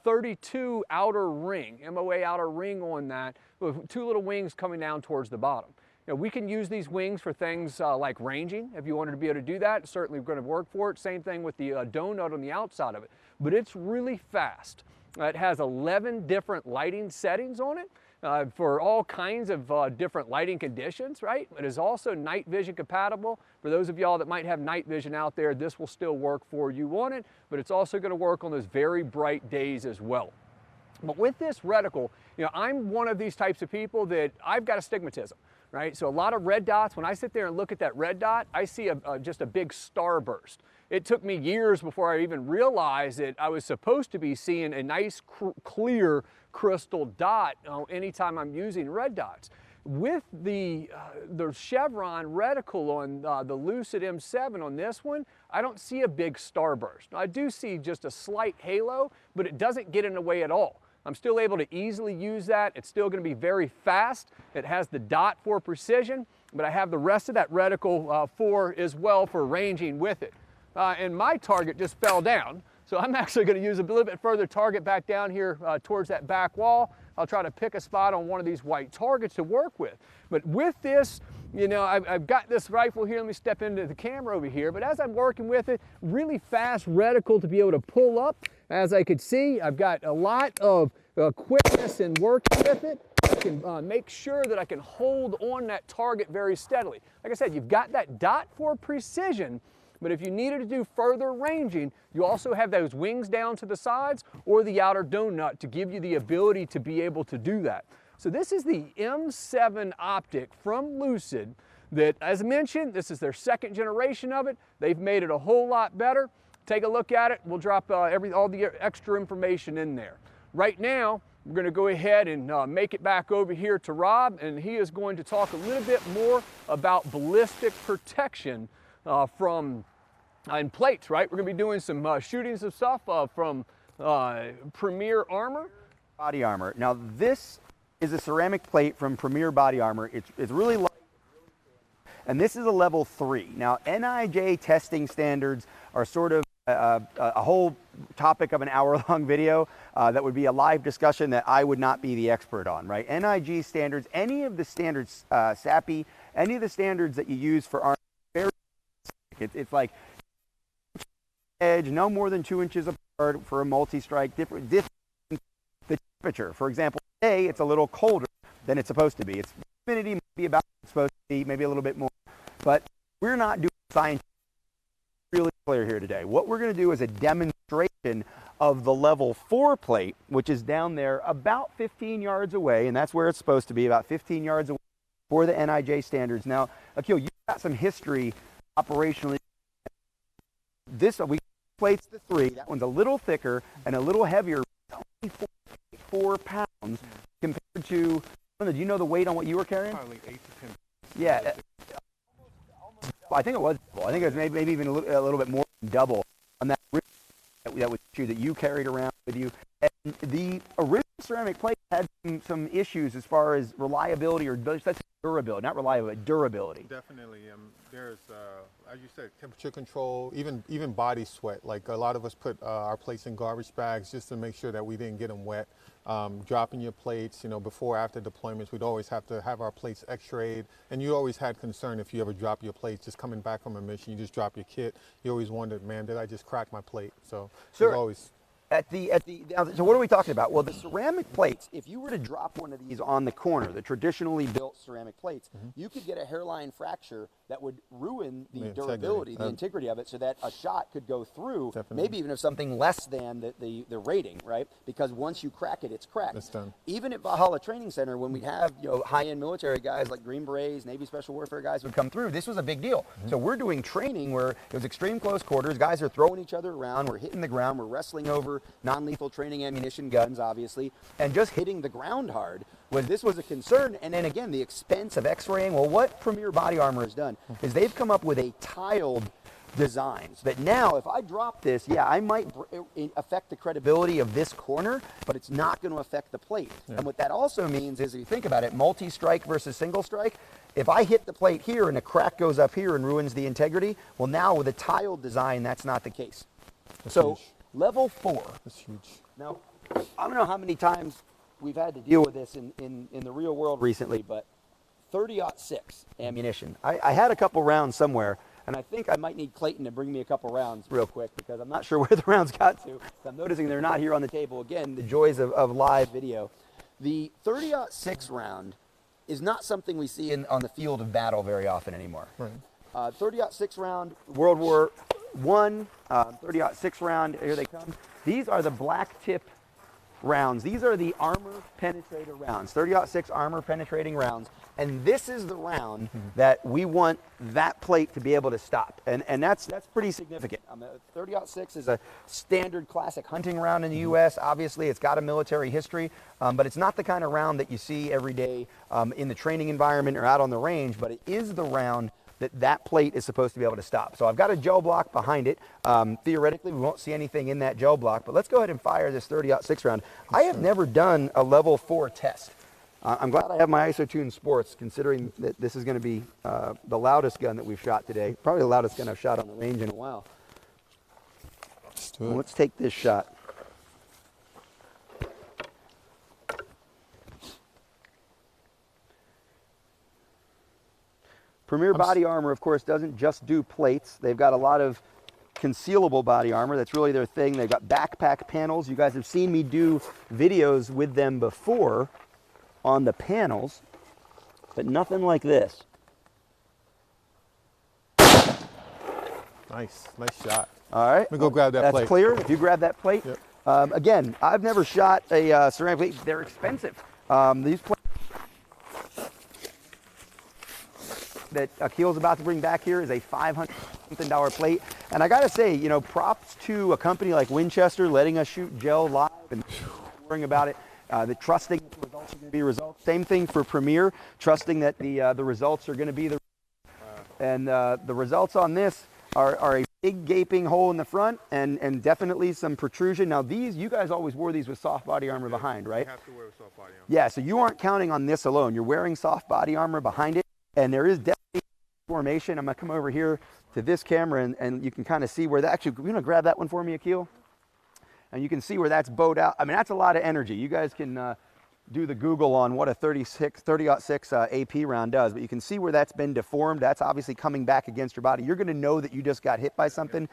32 outer ring, MOA outer ring on that, with 2 little wings coming down towards the bottom. We can use these wings for things like ranging. If you wanted to be able to do that, certainly going to work for it. Same thing with the donut on the outside of it. But it's really fast. It has 11 different lighting settings on it. for all kinds of different lighting conditions, right? It is also night vision compatible. For those of y'all that might have night vision out there, this will still work for you on it, but it's also going to work on those very bright days as well. But with this reticle, you know, I'm one of these types of people that I've got astigmatism, right? So a lot of red dots, when I sit there and look at that red dot, I see just a big starburst. It took me years before I even realized that I was supposed to be seeing a nice clear crystal dot anytime I'm using red dots. With the Chevron reticle on the Lucid M7 on this one, I don't see a big starburst. I do see just a slight halo, but it doesn't get in the way at all. I'm still able to easily use that. It's still going to be very fast. It has the dot for precision, but I have the rest of that reticle for as well for ranging with it. And my target just fell down, so I'm actually going to use a little bit further target back down here towards that back wall. I'll try to pick a spot on one of these white targets to work with. But with this, you know, I've got this rifle here. Let me step into the camera over here. But as I'm working with it, really fast reticle to be able to pull up. As I could see, I've got a lot of quickness in working with it. I can make sure that I can hold on that target very steadily. Like I said, you've got that dot for precision, but if you needed to do further ranging, you also have those wings down to the sides or the outer donut to give you the ability to be able to do that. So this is the M7 Optic from Lucid that, as mentioned, this is their second generation of it. They've made it a whole lot better. Take a look at it. We'll drop all the extra information in there. Right now, we're going to go ahead and make it back over here to Rob, and he is going to talk a little bit more about ballistic protection from plates, right? We're going to be doing some shooting some stuff from Premier Armor. Body armor. Now this is a ceramic plate from Premier Body Armor. It's really light, and this is a level 3. Now NIJ testing standards are sort of a whole topic of an hour-long video that would be a live discussion that I would not be the expert on, right? NIJ standards, any of the standards, SAPI, any of the standards that you use for armor, very specific. It's like edge, no more than 2 inches apart for a multi-strike, different the temperature. For example, today it's a little colder than it's supposed to be. Its humidity might be about what it's supposed to be, maybe a little bit more, but we're not doing science really clear here today. What we're going to do is a demonstration of the level 4 plate, which is down there about 15 yards away, and that's where it's supposed to be, about 15 yards away for the NIJ standards. Now, Akil, you've got some history operationally. This we plates the 3. That one's a little thicker and a little heavier, only 4 pounds compared to. Do you know the weight on what you were carrying? Probably 8 to 10. Yeah. I think it was double. I think it was maybe even a little bit more than double on that shoe that you carried around with you. And the original ceramic plate had some issues as far as reliability or durability. Not reliability, but durability. Definitely. There's, as you said, temperature control, even body sweat. Like a lot of us put our plates in garbage bags just to make sure that we didn't get them wet. Dropping your plates, you know, before, after deployments, we'd always have to have our plates x-rayed. And you always had concern if you ever drop your plates, just coming back from a mission, you just drop your kit. You always wondered, man, did I just crack my plate? So Sure. always. So what are we talking about? Well, the ceramic plates, if you were to drop one of these on the corner, the traditionally built ceramic plates, you could get a hairline fracture that would ruin the durability, the integrity of it, so that a shot could go through, maybe even if something less than the rating, right? Because once you crack it, it's cracked. It's done. Even at Valhalla Training Center, when we'd have high-end military guys like Green Berets, Navy Special Warfare guys would come through, this was a big deal. So we're doing training where it was extreme close quarters, guys are throwing each other around, we're hitting the ground, we're wrestling over non-lethal training ammunition guns, obviously, and just hitting the ground hard. This was a concern. And then again, the expense of x-raying. Well, what Premier Body Armor has done is they've come up with a tiled design so that now if I drop this, yeah, I might affect the credibility of this corner, but it's not going to affect the plate. And what that also means is, if you think about it, multi-strike versus single strike, if I hit the plate here and a crack goes up here and ruins the integrity, well, now with a tiled design, that's not the case. That's so huge. Level 4. That's huge. Now, I don't know how many times we've had to deal with this in the real world recently, but 30-06 ammunition. I had a couple rounds somewhere, and I think I might need Clayton to bring me a couple rounds real quick because I'm not sure where the rounds got to. I'm noticing they're not here on the table. Again, the joys of live video. The 30-06 round is not something we see on the field of battle very often anymore. Right. 30-06 round, World War I, 30-06 round, here they come. These are the black tip rounds. These are the armor penetrator rounds, 30-06 armor penetrating rounds. And this is the round that we want that plate to be able to stop. And that's pretty significant. 30-06 is a standard classic hunting round in the U.S. Obviously, it's got a military history, but it's not the kind of round that you see every day in the training environment or out on the range, but it is the round that plate is supposed to be able to stop. So I've got a gel block behind it. Theoretically, we won't see anything in that gel block, but let's go ahead and fire this 30-06 round. I have never done a level 4 test. I'm glad I have my IsoTune Sports, considering that this is going to be the loudest gun that we've shot today. Probably the loudest gun I've shot on the range in a while. Let's take this shot. Premier Body Armor, of course, doesn't just do plates. They've got a lot of concealable body armor. That's really their thing. They've got backpack panels. You guys have seen me do videos with them before on the panels, but nothing like this. Nice shot. All right. Let me go grab that plate. That's clear. If you grab that plate. Yep. Again, I've never shot a ceramic plate. They're expensive. These plates that Akil's about to bring back here is a $500-something plate. And I got to say, you know, props to a company like Winchester letting us shoot gel live and worrying about it. The trusting that the results are going to be results. Same thing for Premier, trusting that the results are going to be the. And the results on this are a big gaping hole in the front and definitely some protrusion. Now these, you guys always wore these with soft body armor behind, right? You have to wear soft body armor. Yeah, so you aren't counting on this alone. You're wearing soft body armor behind it, and there is definitely formation. I'm going to come over here to this camera, and you can kind of see where that, actually, you want to grab that one for me, Akil? And you can see where that's bowed out. I mean, that's a lot of energy. You guys can do the Google on what a 30-06 AP round does, but you can see where that's been deformed. That's obviously coming back against your body. You're going to know that you just got hit by something,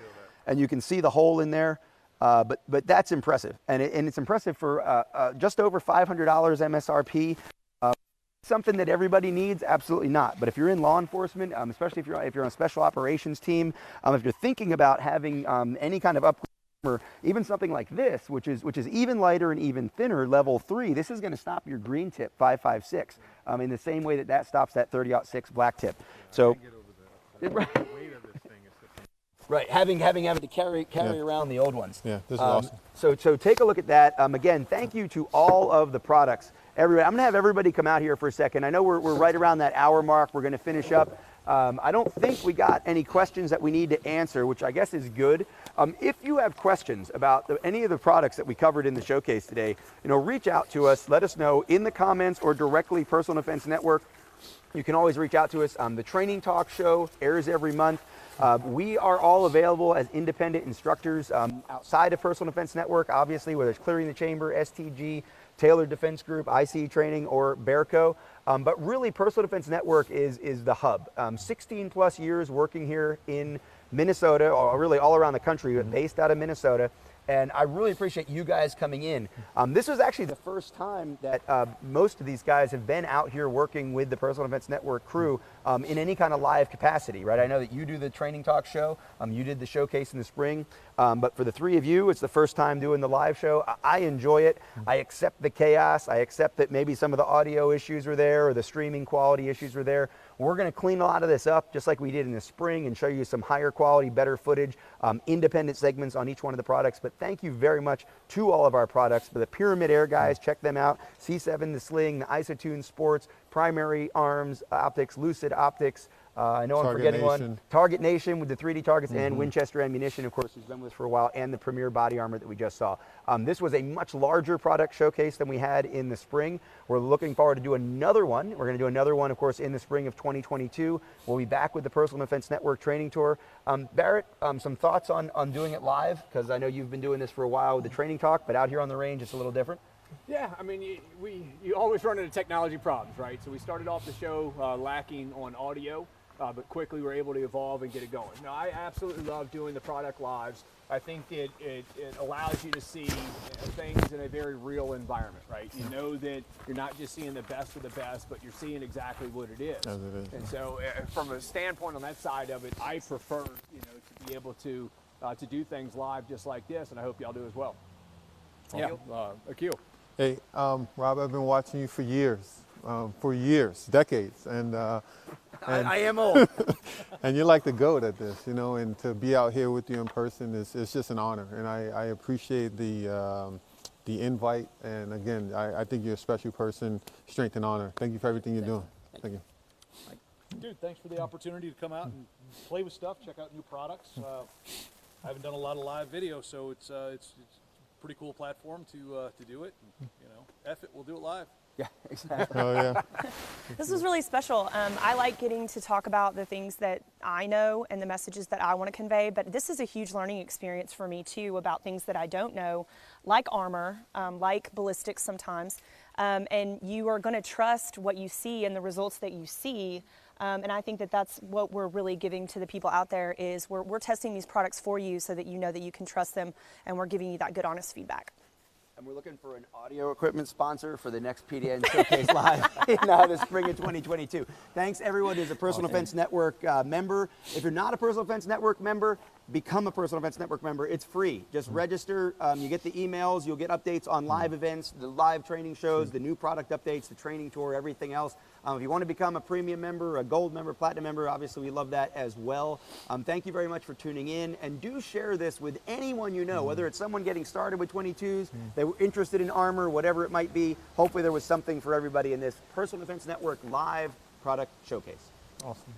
and you can see the hole in there. But that's impressive, and it's impressive for just over $500 MSRP. Something that everybody needs? Absolutely not. But if you're in law enforcement, especially if you're on a special operations team, if you're thinking about having any kind of upgrade, or even something like this, which is even lighter and even thinner, level 3, this is going to stop your green tip 5.56 in the same way that stops that 30-06 black tip. So, right, having to carry around the old ones. Yeah, this is awesome. So take a look at that. Again, thank you to all of the products. Everybody, I'm going to have everybody come out here for a second. I know we're right around that hour mark. We're going to finish up. I don't think we got any questions that we need to answer, which I guess is good. If you have questions about any of the products that we covered in the showcase today, reach out to us. Let us know in the comments or directly Personal Defense Network. You can always reach out to us. The Training Talk Show airs every month. We are all available as independent instructors outside of Personal Defense Network, obviously, whether it's Clearing the Chamber, STG, Tailored Defense Group, IC Training, or Bearco. But really, Personal Defense Network is the hub. 16 plus years working here in Minnesota, or really all around the country, but based out of Minnesota. And I really appreciate you guys coming in. This was actually the first time that most of these guys have been out here working with the Personal Defense Network crew in any kind of live capacity, right? I know that you do the Training Talk Show. You did the showcase in the spring. But for the three of you, it's the first time doing the live show. I enjoy it. I accept the chaos. I accept that maybe some of the audio issues were there or the streaming quality issues were there. We're going to clean a lot of this up just like we did in the spring and show you some higher quality, better footage, independent segments on each one of the products. But thank you very much to all of our products. For the Pyramyd Air guys, check them out. C7, the Sling, the IsoTune Sports, Primary Arms, Optics, Lucid Optics. I know I'm forgetting one. Target Nation with the 3D targets, and Winchester Ammunition, of course, who's been with us for a while, and the Premier Body Armor that we just saw. This was a much larger product showcase than we had in the spring. We're looking forward to do another one. We're going to do another one, of course, in the spring of 2022. We'll be back with the Personal Defense Network training tour. Barrett, some thoughts on doing it live? Because I know you've been doing this for a while with the Training Talk, but out here on the range, it's a little different. Yeah, I mean, you always run into technology problems, right? So we started off the show lacking on audio. but quickly we're able to evolve and get it going. Now, I absolutely love doing the product lives. I think it allows you to see things in a very real environment, right? You know that you're not just seeing the best of the best, but you're seeing exactly what it is. As it is. And so from a standpoint on that side of it, I prefer, to be able to do things live just like this, and I hope y'all do as well. Yeah, Akil. Hey, Rob, I've been watching you for years, decades, and I am old. and you're like the GOAT at this, and to be out here with you in person is just an honor, and I appreciate the invite, and again, I think you're a special person, strength and honor. Thank you for everything you're doing. Thank you. Dude, thanks for the opportunity to come out and play with stuff, check out new products. I haven't done a lot of live video, so it's a pretty cool platform to do it. F it, we'll do it live. Yeah, exactly. Oh yeah. This was really special. I like getting to talk about the things that I know and the messages that I want to convey, but this is a huge learning experience for me too about things that I don't know, like armor, like ballistics sometimes, and you are going to trust what you see and the results that you see. And I think that that's what we're really giving to the people out there is we're testing these products for you so that you know that you can trust them, and we're giving you that good, honest feedback. And we're looking for an audio equipment sponsor for the next PDN Showcase Live in the spring of 2022. Thanks everyone who's a Personal Defense Network member. If you're not a Personal Defense Network member, become a Personal Defense Network member. It's free. Just register. You get the emails. You'll get updates on live events, the live training shows, the new product updates, the training tour, everything else. If you want to become a premium member, a gold member, platinum member, obviously we love that as well. Thank you very much for tuning in, and do share this with anyone you know, whether it's someone getting started with 22s, they were interested in armor, whatever it might be. Hopefully there was something for everybody in this Personal Defense Network live product showcase. Awesome.